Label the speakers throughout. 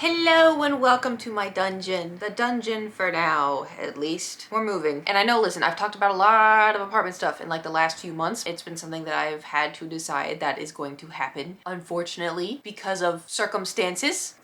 Speaker 1: Hello and welcome to my dungeon. The dungeon for now, at least. We're moving. And I know, listen, I've talked about a lot of apartment stuff in like the last few months. It's been something that I've had to decide that is going to happen, unfortunately, because of circumstances.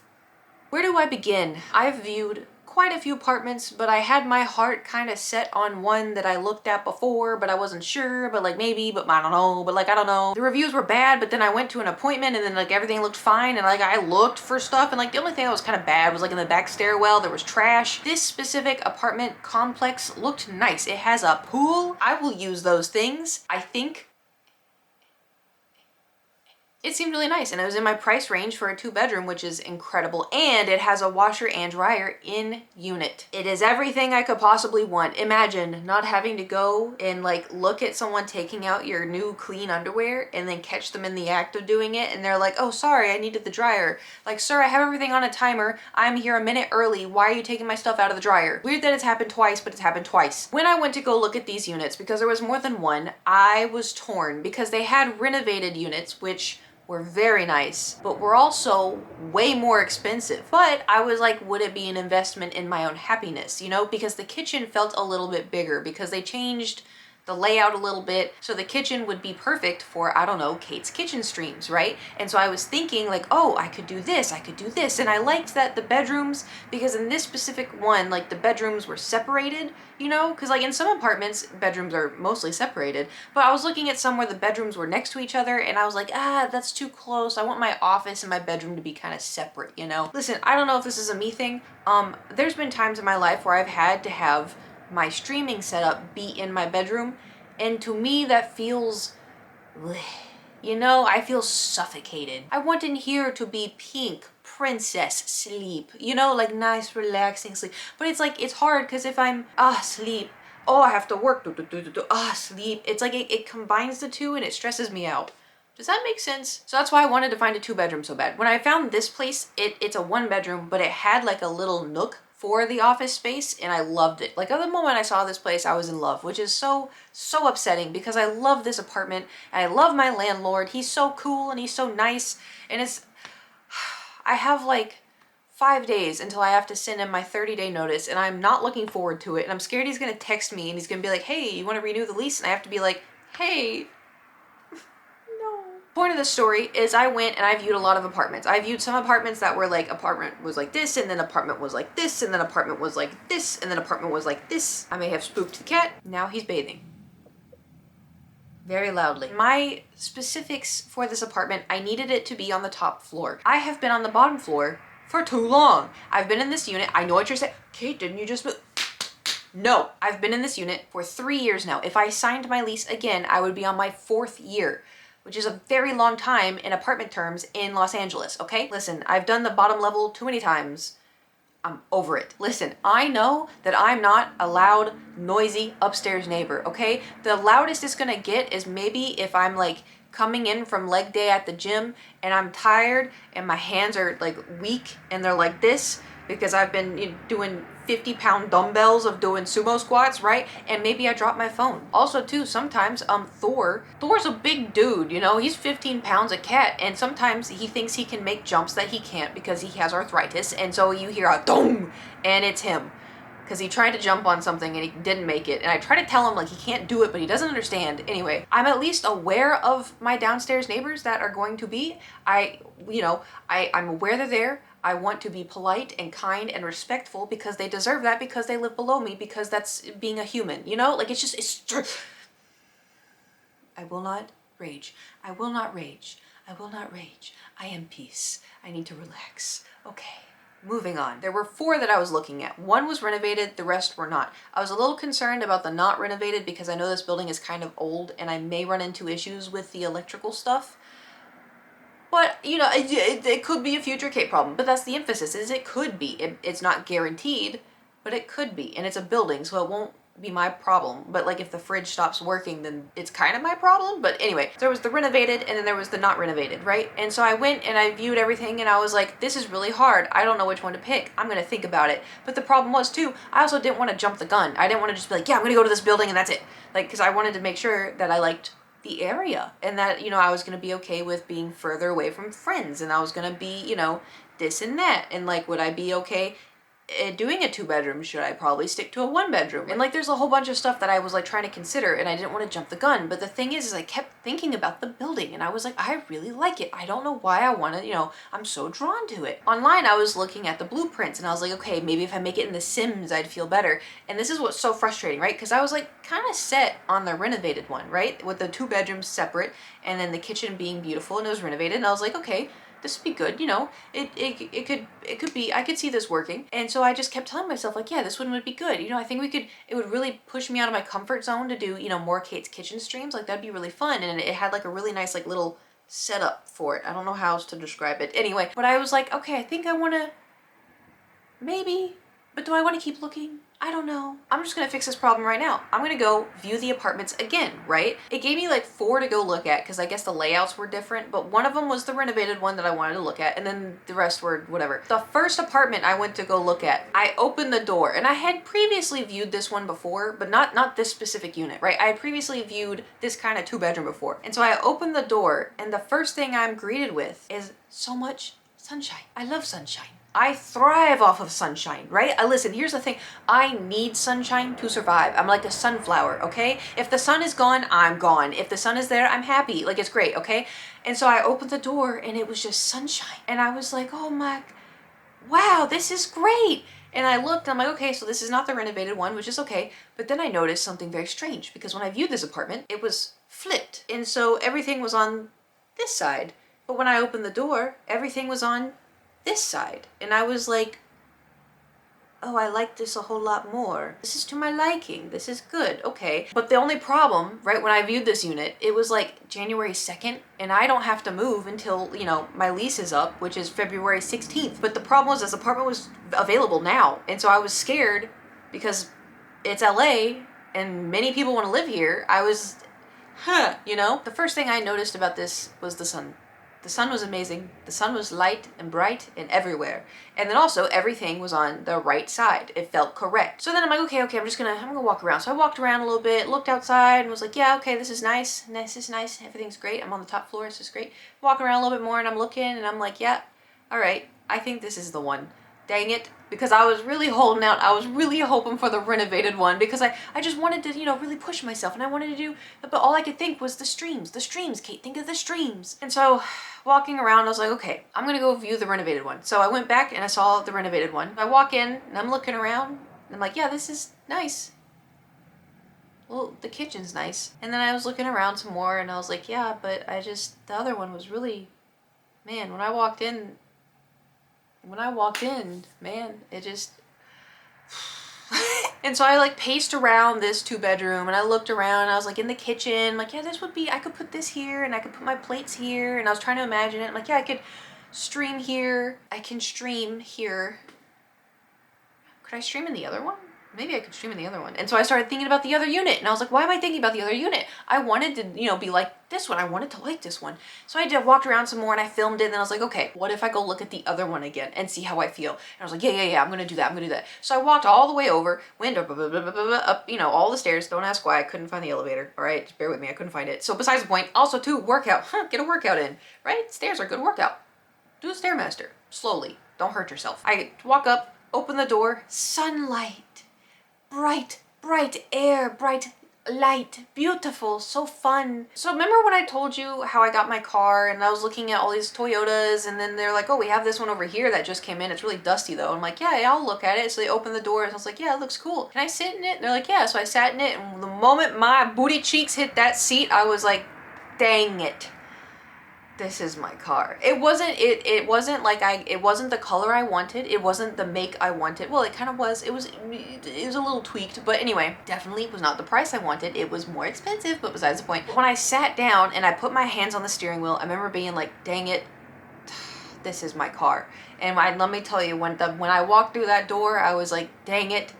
Speaker 1: Where do I begin? I've viewed quite a few apartments, but I had my heart kind of set on one that I looked at before, but I wasn't sure, but like maybe, but I don't know, but like I don't know. The reviews were bad, but then I went to an appointment and then like everything looked fine, and like I looked for stuff, and like the only thing that was kind of bad was like in the back stairwell there was trash. This specific apartment complex looked nice. It has a pool. I will use those things. I think it seemed really nice, and it was in my price range for a 2-bedroom, which is incredible. And it has a washer and dryer in unit. It is everything I could possibly want. Imagine not having to go and like look at someone taking out your new clean underwear and then catch them in the act of doing it, and they're like, oh sorry, I needed the dryer. Like, sir, I have everything on a timer. I'm here a minute early. Why are you taking my stuff out of the dryer? Weird that it's happened twice, but it's happened twice. When I went to go look at these units, because there was more than one, I was torn because they had renovated units, which were very nice, but were also way more expensive. But I was like, would it be an investment in my own happiness? You know, because the kitchen felt a little bit bigger because they changed the layout a little bit, so the kitchen would be perfect for, I don't know, Kate's kitchen streams, right? And so I was thinking like, oh, I could do this, and I liked that the bedrooms, because in this specific one, like the bedrooms were separated, you know, because like in some apartments, bedrooms are mostly separated, but I was looking at some where the bedrooms were next to each other, and I was like, that's too close. I want my office and my bedroom to be kind of separate, you know? Listen, I don't know if this is a me thing. There's been times in my life where I've had to have my streaming setup be in my bedroom, and to me that feels, you know, I feel suffocated. I want in here to be pink princess sleep, you know, like nice relaxing sleep, but it's like it's hard because if I'm sleep, oh I have to work, sleep, it's like it combines the two and it stresses me out. Does that make sense? So that's why I wanted to find a 2-bedroom so bad. When I found this place, it's a 1-bedroom, but it had like a little nook for the office space, and I loved it. Like, at the moment I saw this place, I was in love, which is so upsetting because I love this apartment and I love my landlord. He's so cool and he's so nice, and I have like 5 days until I have to send him my 30-day notice, and I'm not looking forward to it, and I'm scared he's gonna text me and he's gonna be like, hey, you want to renew the lease? And I have to be like, hey, point of the story is I went and I viewed a lot of apartments. I viewed some apartments that were like, apartment was like this, and then apartment was like this, and then apartment was like this, and then apartment was like this. I may have spooked the cat. Now he's bathing very loudly. My specifics for this apartment, I needed it to be on the top floor. I have been on the bottom floor for too long. I've been in this unit. I know what you're saying. Kate, didn't you just move? No, I've been in this unit for 3 years now. If I signed my lease again, I would be on my 4th year, which is a very long time in apartment terms in Los Angeles, okay? Listen, I've done the bottom level too many times. I'm over it. Listen, I know that I'm not a loud, noisy upstairs neighbor, okay? The loudest it's gonna get is maybe if I'm like coming in from leg day at the gym and I'm tired and my hands are like weak and they're like this because I've been doing 50-pound dumbbells of doing sumo squats, right? And maybe I drop my phone. Also too, sometimes Thor's a big dude, you know, he's 15 pounds a cat, and sometimes he thinks he can make jumps that he can't because he has arthritis, and so you hear a dong, and it's him. Because he tried to jump on something and he didn't make it. And I try to tell him like he can't do it, but he doesn't understand. Anyway, I'm at least aware of my downstairs neighbors that are going to be. I'm aware they're there. I want to be polite and kind and respectful because they deserve that, because they live below me, because that's being a human, you know? Like it's I will not rage. I will not rage. I will not rage. I am peace. I need to relax. Okay. Moving on. There were 4 that I was looking at. 1 was renovated, the rest were not. I was a little concerned about the not renovated because I know this building is kind of old and I may run into issues with the electrical stuff. But, you know, it could be a future Kate problem. But that's the emphasis, is it could be. It's not guaranteed, but it could be. And it's a building, so it won't be my problem. But like if the fridge stops working, then it's kind of my problem. But anyway, there was the renovated and then there was the not renovated, right? And so I went and I viewed everything and I was like, this is really hard. I don't know which one to pick. I'm gonna think about it. But the problem was too, I also didn't want to jump the gun. I didn't want to just be like, yeah, I'm gonna go to this building and that's it. Like, because I wanted to make sure that I liked the area and that, you know, I was gonna be okay with being further away from friends, and I was gonna be, you know, this and that. And like, would I be okay doing a 2-bedroom? Should I probably stick to a 1-bedroom? And like, there's a whole bunch of stuff that I was like trying to consider, and I didn't want to jump the gun. But the thing is I kept thinking about the building, and I was like, I really like it. I don't know why I want to, you know, I'm so drawn to it. Online, I was looking at the blueprints, and I was like, okay, maybe if I make it in The Sims, I'd feel better. And this is what's so frustrating, right? Because I was like kind of set on the renovated one, right? With the 2 bedrooms separate, and then the kitchen being beautiful, and it was renovated. And I was like, okay, this would be good, you know, it could be, I could see this working. And so I just kept telling myself like, yeah, this one would be good. You know, I think it would really push me out of my comfort zone to do, you know, more Kate's Kitchen streams. Like, that'd be really fun. And it had like a really nice like little setup for it. I don't know how else to describe it. Anyway, but I was like, okay, I think I want to, maybe, but do I want to keep looking? I don't know. I'm just gonna fix this problem right now. I'm gonna go view the apartments again, right? It gave me like 4 to go look at because I guess the layouts were different, but one of them was the renovated one that I wanted to look at, and then the rest were whatever. The first apartment I went to go look at, I opened the door, and I had previously viewed this one before, but not this specific unit, right? I had previously viewed this kind of 2-bedroom before. And so I opened the door, and the first thing I'm greeted with is so much sunshine. I love sunshine. I thrive off of sunshine, right? Listen, here's the thing. I need sunshine to survive. I'm like a sunflower, okay? If the sun is gone, I'm gone. If the sun is there, I'm happy. Like, it's great, okay? And so I opened the door, and it was just sunshine. And I was like, oh my, wow, this is great. And I looked, and I'm like, okay, so this is not the renovated one, which is okay. But then I noticed something very strange, because when I viewed this apartment, it was flipped. And so everything was on this side. But when I opened the door, everything was on this side. And I was like, oh, I like this a whole lot more. This is to my liking. This is good. Okay. But the only problem, right, when I viewed this unit, it was like January 2nd, and I don't have to move until, you know, my lease is up, which is February 16th. But the problem was this apartment was available now. And so I was scared because it's LA and many people want to live here. I was, you know? The first thing I noticed about this was the sun. The sun was amazing. The sun was light and bright and everywhere. And then also everything was on the right side. It felt correct. So then I'm like, okay, I'm gonna walk around. So I walked around a little bit, looked outside, and was like, yeah, okay, this is nice. This is nice. Everything's great. I'm on the top floor. This is great. Walking around a little bit more, and I'm looking, and I'm like, yeah, all right, I think this is the one. Dang it. Because I was really holding out. I was really hoping for the renovated one because I just wanted to, you know, really push myself, and I wanted to do, but all I could think was the streams, Kate, think of the streams. And so walking around, I was like, okay, I'm going to go view the renovated one. So I went back and I saw the renovated one. I walk in and I'm looking around and I'm like, yeah, this is nice. Well, the kitchen's nice. And then I was looking around some more and I was like, yeah, but the other one was really, man, when I walked in, man, it just, and so I like paced around this 2-bedroom and I looked around and I was like in the kitchen, like, yeah, this would be, I could put this here and I could put my plates here. And I was trying to imagine it. I'm like, yeah, I could stream here. I can stream here. Could I stream in the other one? Maybe I could stream in the other one. And so I started thinking about the other unit and I was like, why am I thinking about the other unit? I wanted to, you know, be like this one. I wanted to like this one. So I walked around some more and I filmed it and I was like, okay, what if I go look at the other one again and see how I feel? And I was like, yeah, I'm going to do that. So I walked all the way over, went up, you know, all the stairs. Don't ask why. I couldn't find the elevator. All right, just bear with me. I couldn't find it. So besides the point, also too, workout. Get a workout in, right? Stairs are a good workout. Do a Stairmaster. Slowly. Don't hurt yourself. I walk up, open the door, sunlight. Bright air, bright light, beautiful, so fun. So remember when I told you how I got my car and I was looking at all these Toyotas and then they're like, oh, we have this one over here that just came in. It's really dusty though. I'm like, yeah, I'll look at it. So they opened the door and I was like, yeah, it looks cool. Can I sit in it? And they're like, yeah. So I sat in it and the moment my booty cheeks hit that seat, I was like, dang it. This is my car. It wasn't the color I wanted. It wasn't the make I wanted. Well, it kind of was. It was a little tweaked, but anyway, definitely was not the price I wanted. It was more expensive, but besides the point. When I sat down and I put my hands on the steering wheel, I remember being like, dang it, this is my car. And let me tell you, when I walked through that door, I was like, dang it,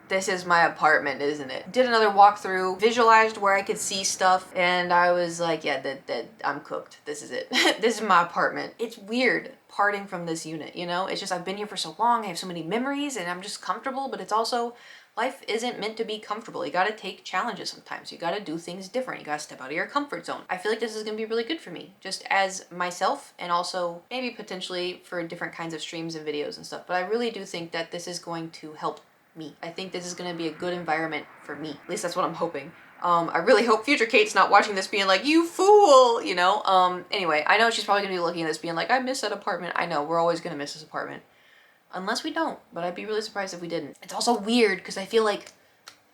Speaker 1: this is my apartment, isn't it? Did another walkthrough, visualized where I could see stuff, and I was like, yeah, that I'm cooked. This is it. This is my apartment. It's weird. parting from this unit, you know? It's just I've been here for so long, I have so many memories, and I'm just comfortable, but it's also, life isn't meant to be comfortable. You gotta take challenges sometimes. You gotta do things different. You gotta step out of your comfort zone. I feel like this is gonna be really good for me, just as myself, and also maybe potentially for different kinds of streams and videos and stuff. But I really do think that this is going to help me. I think this is gonna be a good environment for me. At least that's what I'm hoping. I really hope future Kate's not watching this being like, you fool, you know? Anyway, I know she's probably gonna be looking at this being like, I miss that apartment. I know, we're always gonna miss this apartment. Unless we don't, but I'd be really surprised if we didn't. It's also weird because I feel like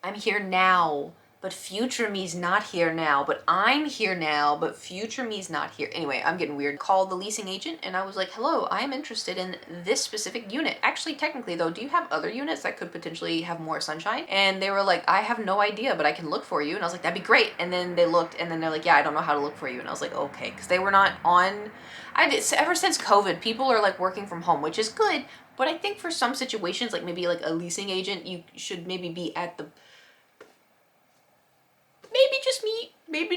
Speaker 1: I'm here now, but future me's not here now, but I'm here now, but future me's not here. Anyway, I'm getting weird. Called the leasing agent and I was like, hello, I am interested in this specific unit. Actually, technically though, do you have other units that could potentially have more sunshine? And they were like, I have no idea, but I can look for you. And I was like, that'd be great. And then they looked and then they're like, yeah, I don't know how to look for you. And I was like, okay, because they were not on, ever since COVID, people are like working from home, which is good. But I think for some situations, like maybe like a leasing agent, you should maybe be at the, maybe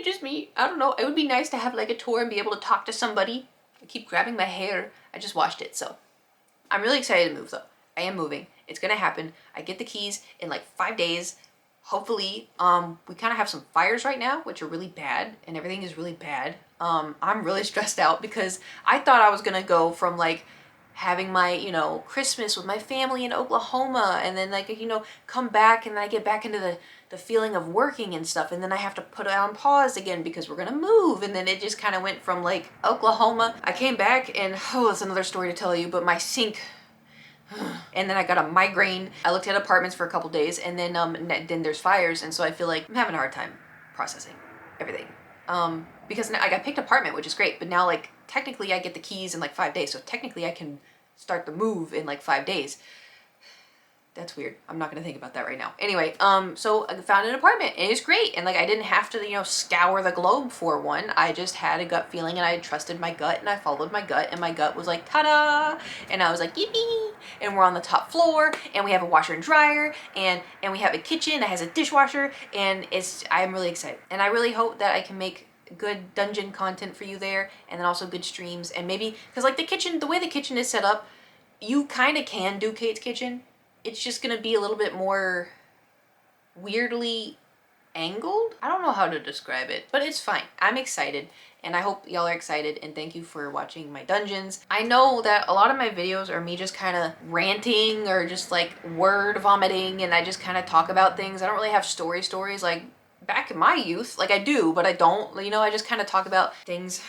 Speaker 1: just me, I don't know. It would be nice to have like a tour and be able to talk to somebody. I keep grabbing my hair. I just washed it, so. I'm really excited to move though. I am moving. It's gonna happen. I get the keys in like 5 days. Hopefully, we kind of have some fires right now, which are really bad, and everything is really bad. I'm really stressed out because I thought I was gonna go from like having my, you know, Christmas with my family in Oklahoma and then like, you know, come back and then I get back into the feeling of working and stuff, and then I have to put it on pause again because we're gonna move, and then it just kind of went from like Oklahoma. I came back and, oh, it's another story to tell you, but my sink, and then I got a migraine. I looked at apartments for a couple days, and then there's fires, and so I feel like I'm having a hard time processing everything. Because now I got picked apartment, which is great, but now like technically I get the keys in like 5 days, so technically I can start the move in like 5 days. That's weird. I'm not gonna think about that right now. Anyway, so I found an apartment and it's great. And like I didn't have to, you know, scour the globe for one. I just had a gut feeling and I trusted my gut and I followed my gut and my gut was like, ta-da! And I was like, yippee! And we're on the top floor and we have a washer and dryer and we have a kitchen that has a dishwasher and I'm really excited. And I really hope that I can make good dungeon content for you there and then also good streams and maybe, cause like the kitchen, the way the kitchen is set up, you kind of can do Kate's kitchen. It's just gonna be a little bit more weirdly angled. I don't know how to describe it, but it's fine. I'm excited and I hope y'all are excited and thank you for watching my dungeons. I know that a lot of my videos are me just kind of ranting or just like word vomiting and I just kind of talk about things. I don't really have stories like back in my youth. Like I do, but I don't, you know, I just kind of talk about things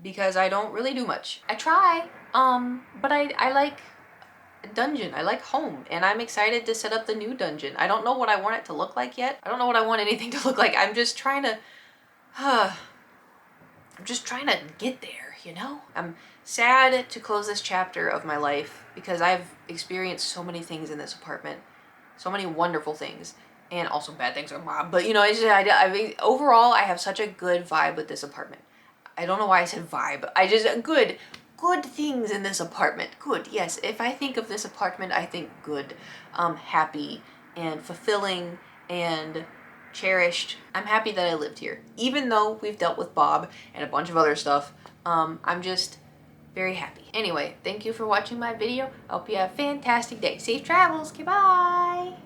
Speaker 1: because I don't really do much. I try, but I like dungeon. I like home and I'm excited to set up the new dungeon. I don't know what I want it to look like yet. I don't know what I want anything to look like. I'm just trying to get there, you know? I'm sad to close this chapter of my life because I've experienced so many things in this apartment. So many wonderful things and also bad things. But you know, it's just, I mean, overall I have such a good vibe with this apartment. I don't know why I said vibe. I just, good things in this apartment. Good, yes. If I think of this apartment, I think good, happy and fulfilling and cherished. I'm happy that I lived here. Even though we've dealt with Bob and a bunch of other stuff, I'm just very happy. Anyway, thank you for watching my video. I hope you have a fantastic day. Safe travels. Goodbye.